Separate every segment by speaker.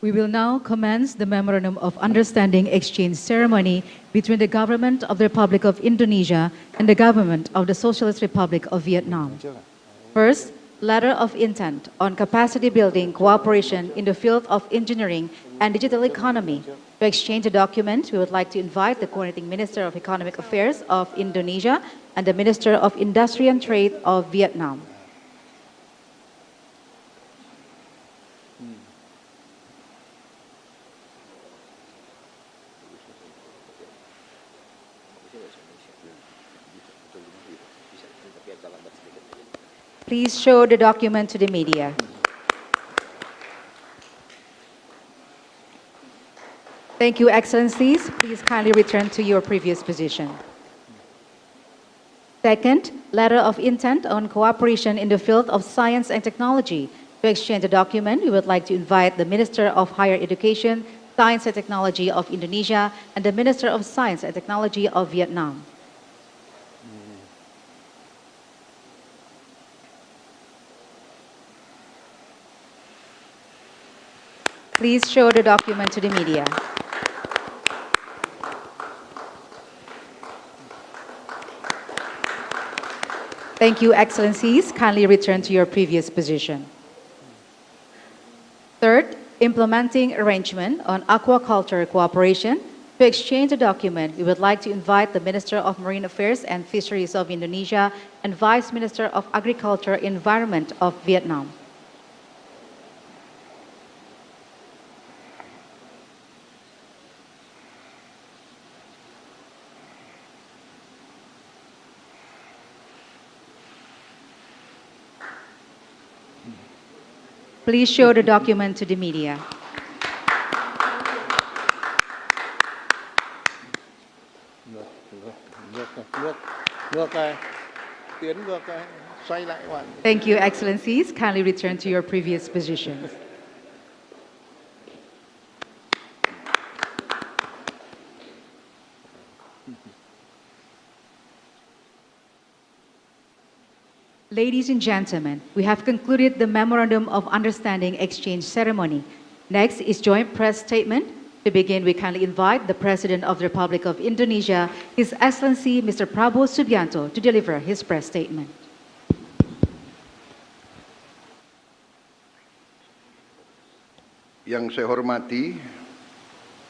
Speaker 1: We will now commence the Memorandum of Understanding exchange ceremony between the Government of the Republic of Indonesia and the Government of the Socialist Republic of Vietnam. First, letter of intent on capacity building cooperation in the field of engineering and digital economy. To exchange a document, we would like to invite the Coordinating Minister of Economic Affairs of Indonesia and the Minister of Industry and Trade of Vietnam. Please show the document to the media. Thank you, Excellencies. Please kindly return to your previous position. Second, letter of intent on cooperation in the field of science and technology. To exchange a document, we would like to invite the Minister of Higher Education, Science and Technology of Indonesia and the Minister of Science and Technology of Vietnam. Please show the document to the media. Thank you, Excellencies. Kindly return to your previous position. Third, implementing arrangement on aquaculture cooperation. To exchange a document, we would like to invite the Minister of Marine Affairs and Fisheries of Indonesia and Vice Minister of Agriculture and Environment of Vietnam. Please show the document to the media. Thank you, Excellencies. Kindly return to your previous positions. Ladies and gentlemen, we have concluded the Memorandum of Understanding exchange ceremony. Next is joint press statement. To begin, we kindly invite the President of the Republic of Indonesia, His Excellency Mr. Prabowo Subianto, to deliver his press statement.
Speaker 2: Yang saya hormati,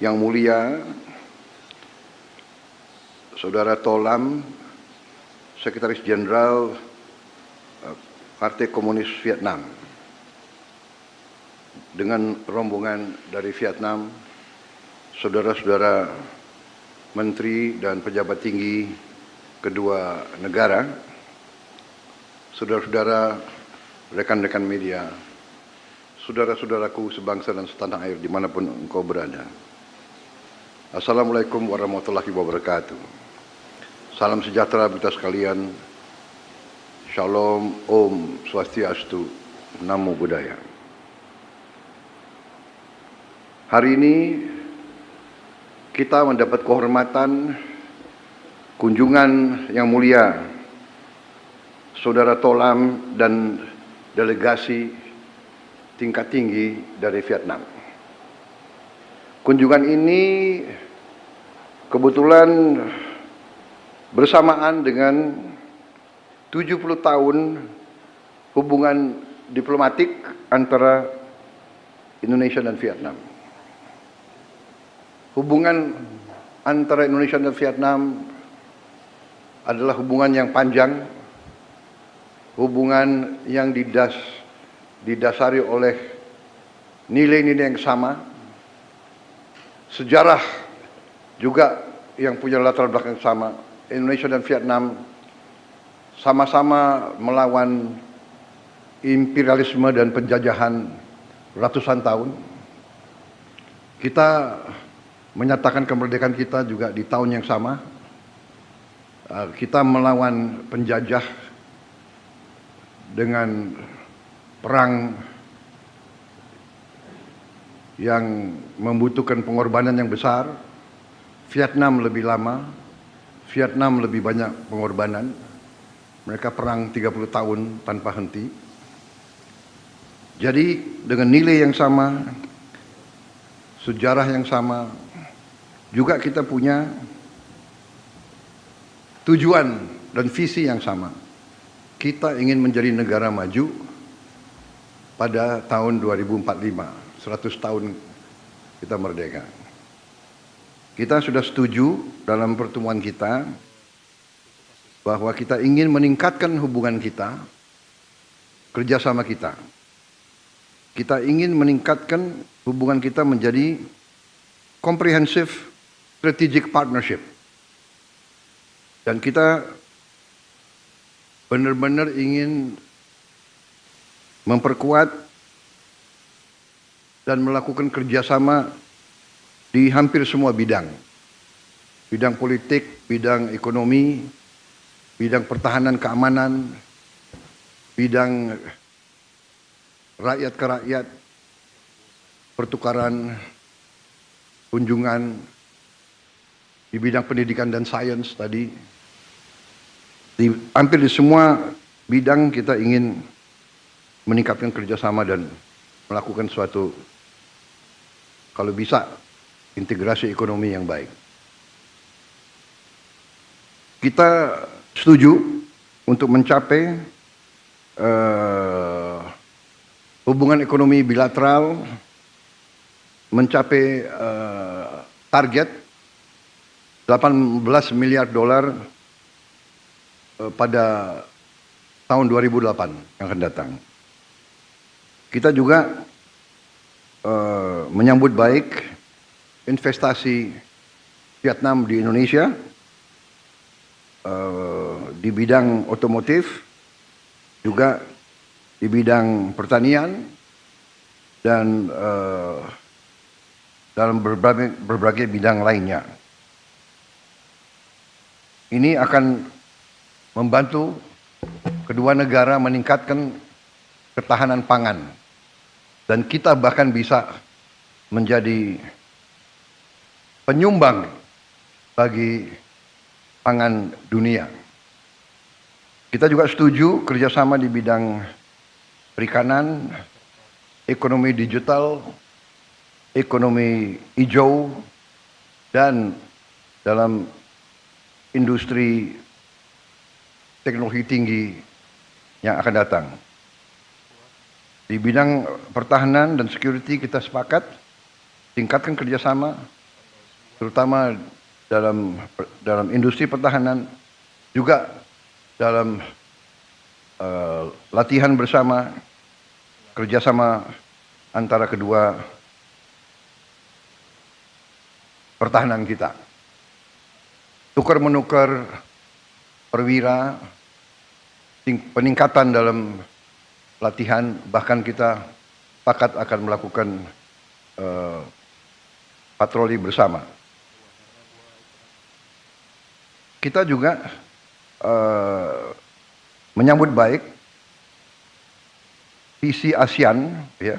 Speaker 2: yang mulia, Saudara Tolam, Sekretaris Jenderal Partai Komunis Vietnam, dengan rombongan dari Vietnam, saudara-saudara menteri dan pejabat tinggi kedua negara, saudara-saudara rekan-rekan media, saudara-saudaraku sebangsa dan setanah air dimanapun engkau berada. Assalamualaikum warahmatullahi wabarakatuh. Salam sejahtera kita sekalian. Shalom, Om Swastiastu, Namo Buddhaya. Hari ini kita mendapat kehormatan kunjungan yang mulia Saudara Tolam dan delegasi tingkat tinggi dari Vietnam. Kunjungan ini kebetulan bersamaan dengan 70 tahun hubungan diplomatik antara Indonesia dan Vietnam. Hubungan antara Indonesia dan Vietnam adalah hubungan yang panjang, hubungan yang didasari oleh nilai-nilai yang sama, sejarah juga yang punya latar belakang sama. Indonesia dan Vietnam sama-sama melawan imperialisme dan penjajahan ratusan tahun. Kita menyatakan kemerdekaan kita juga di tahun yang sama. Kita melawan penjajah dengan perang yang membutuhkan pengorbanan yang besar. Vietnam lebih lama, Vietnam lebih banyak pengorbanan. Mereka perang 30 tahun tanpa henti. Jadi dengan nilai yang sama, sejarah yang sama, juga kita punya tujuan dan visi yang sama. Kita ingin menjadi negara maju pada tahun 2045, 100 tahun kita merdeka. Kita sudah setuju dalam pertemuan kita bahwa kita ingin meningkatkan hubungan kita, kerjasama kita. Kita ingin meningkatkan hubungan kita menjadi comprehensive strategic partnership. Dan kita benar-benar ingin memperkuat dan melakukan kerjasama di hampir semua bidang. Bidang politik, bidang ekonomi, bidang pertahanan keamanan, bidang rakyat ke rakyat, pertukaran, kunjungan, di bidang pendidikan dan sains tadi. Hampir di semua bidang kita ingin meningkatkan kerjasama dan melakukan suatu, kalau bisa, integrasi ekonomi yang baik. Kita setuju untuk mencapai hubungan ekonomi bilateral, mencapai target 18 miliar dolar pada tahun 2008 yang akan datang. Kita juga menyambut baik investasi Vietnam di Indonesia di bidang otomotif, juga di bidang pertanian, dan dalam berbagai bidang lainnya. Ini akan membantu kedua negara meningkatkan ketahanan pangan. Dan kita bahkan bisa menjadi penyumbang bagi pangan dunia. Kita juga setuju kerjasama di bidang perikanan, ekonomi digital, ekonomi hijau, dan dalam industri teknologi tinggi yang akan datang. Di bidang pertahanan dan security kita sepakat tingkatkan kerjasama, terutama dalam industri pertahanan, juga dalam latihan bersama, kerjasama antara kedua pertahanan kita. Tukar-menukar perwira, peningkatan dalam latihan, bahkan kita sepakat akan melakukan patroli bersama. Kita juga menyambut baik visi ASEAN ya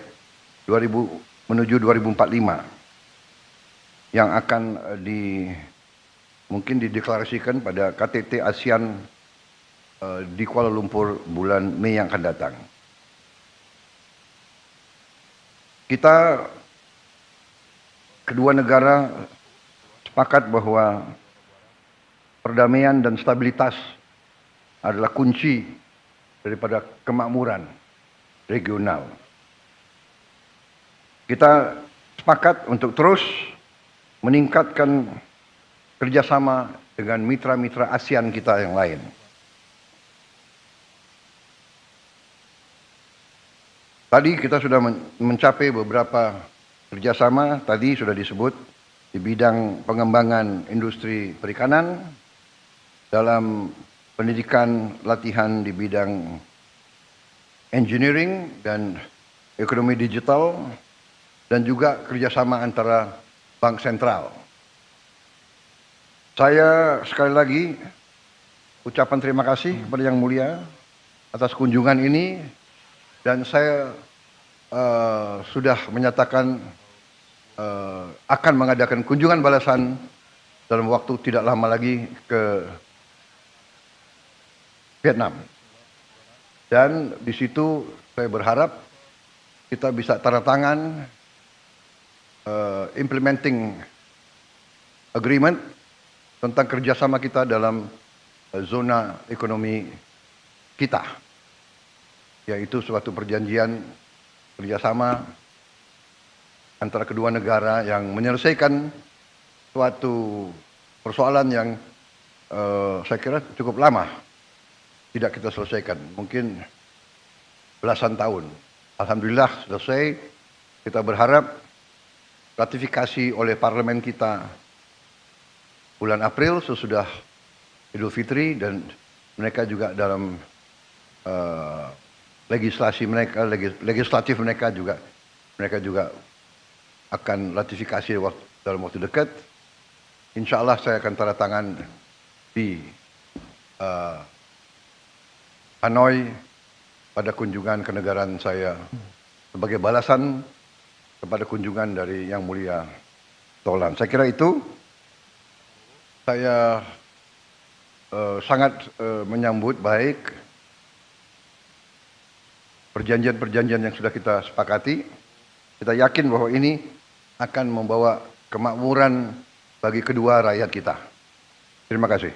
Speaker 2: 2000 menuju 2045 yang akan mungkin dideklarasikan pada KTT ASEAN di Kuala Lumpur bulan Mei yang akan datang. Kita kedua negara sepakat bahwa perdamaian dan stabilitas adalah kunci daripada kemakmuran regional. Kita sepakat untuk terus meningkatkan kerjasama dengan mitra-mitra ASEAN kita yang lain. Tadi kita sudah mencapai beberapa kerjasama, tadi sudah disebut di bidang pengembangan industri perikanan, dalam pendidikan latihan di bidang engineering dan ekonomi digital, dan juga kerjasama antara bank sentral. Saya sekali lagi ucapan terima kasih kepada Yang Mulia atas kunjungan ini, dan saya sudah menyatakan akan mengadakan kunjungan balasan dalam waktu tidak lama lagi ke Vietnam. Dan di situ saya berharap kita bisa tanda tangan implementing agreement tentang kerjasama kita dalam zona ekonomi kita, yaitu suatu perjanjian kerjasama antara kedua negara yang menyelesaikan suatu persoalan yang saya kira cukup lama tidak kita selesaikan, mungkin belasan tahun. Alhamdulillah selesai. Kita berharap ratifikasi oleh parlemen kita bulan April sesudah Idul Fitri, dan mereka juga dalam legislatif mereka juga akan ratifikasi dalam waktu dekat. Insya Allah saya akan tanda tangan di Hanoi pada kunjungan kenegaraan saya sebagai balasan kepada kunjungan dari Yang Mulia Tolan. Saya kira itu. Saya sangat menyambut baik perjanjian-perjanjian yang sudah kita sepakati. Kita yakin bahwa ini akan membawa kemakmuran bagi kedua rakyat kita. Terima kasih.